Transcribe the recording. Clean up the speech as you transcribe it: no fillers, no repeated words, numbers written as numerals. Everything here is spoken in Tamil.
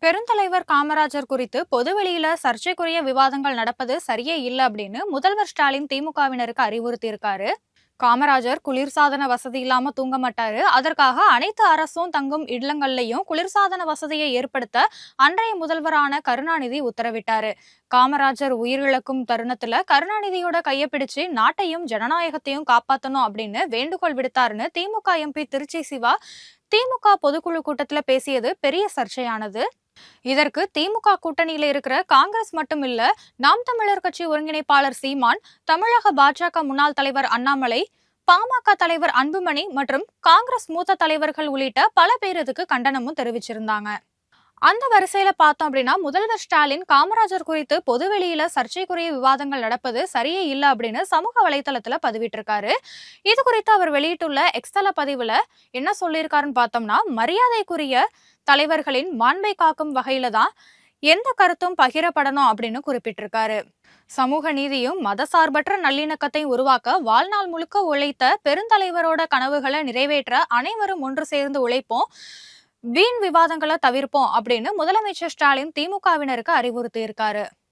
பெருந்தலைவர் காமராஜர் குறித்து பொதுவெளியில சர்ச்சைக்குரிய விவாதங்கள் நடப்பது சரியே இல்ல அப்படின்னு முதல்வர் ஸ்டாலின் திமுகவினருக்கு அறிவுறுத்தி இருக்காரு. காமராஜர் குளிர்சாதன வசதி இல்லாம தூங்க மாட்டாரு. அதற்காக அனைத்து அரசும் தங்கும் இல்லங்கள்லயும் குளிர்சாதன வசதியை ஏற்படுத்த அன்றைய முதல்வரான கருணாநிதி உத்தரவிட்டாரு. காமராஜர் உயிரிழக்கும் தருணத்துல கருணாநிதியோட கையை பிடிச்சு நாட்டையும் ஜனநாயகத்தையும் காப்பாத்தணும் அப்படின்னு வேண்டுகோள் விடுத்தாருன்னு திமுக எம்பி திருச்சி சிவா திமுக பொதுக்குழு கூட்டத்துல பேசியது பெரிய சர்ச்சையானது. இதற்கு திமுக கூட்டணியில இருக்கிற காங்கிரஸ் மட்டும் இல்ல, நாம் தமிழர் கட்சி ஒருங்கிணைப்பாளர் சீமான், தமிழக பாஜக முன்னாள் தலைவர் அண்ணாமலை, பாமக தலைவர் அன்புமணி மற்றும் காங்கிரஸ் மூத்த தலைவர்கள் உள்ளிட்ட பல பேர் இதுக்கு கண்டனமும் தெரிவிச்சிருந்தாங்க. அந்த வரிசையில பார்த்தோம் அப்படின்னா முதல்வர் ஸ்டாலின் காமராஜர் குறித்து பொதுவெளியில சர்ச்சைக்குரிய விவாதங்கள் நடப்பது சரியே இல்லை அப்படின்னு சமூக வலைதளத்துல பதிவிட்டிருக்காரு. இது குறித்து அவர் வெளியிட்டுள்ள எக்ஸ்தல பதிவுல என்ன சொல்லியிருக்காருன்னு பார்த்தோம்னா, மரியாதைக்குரிய தலைவர்களின் மாண்பை காக்கும் வகையில தான் எந்த கருத்தும் பகிரப்படணும் அப்படின்னு குறிப்பிட்டிருக்காரு. சமூக நீதியும் மதசார்பற்ற நல்லிணக்கத்தை உருவாக்க வாழ்நாள் முழுக்க உழைத்த பெருந்தலைவரோட கனவுகளை நிறைவேற்ற அனைவரும் ஒன்று சேர்ந்து உழைப்போம், வீண் விவாதங்களை தவிர்ப்போம் அப்படின்னு முதலமைச்சர் ஸ்டாலின் திமுகவினருக்கு அறிவுறுத்தி இருக்காரு.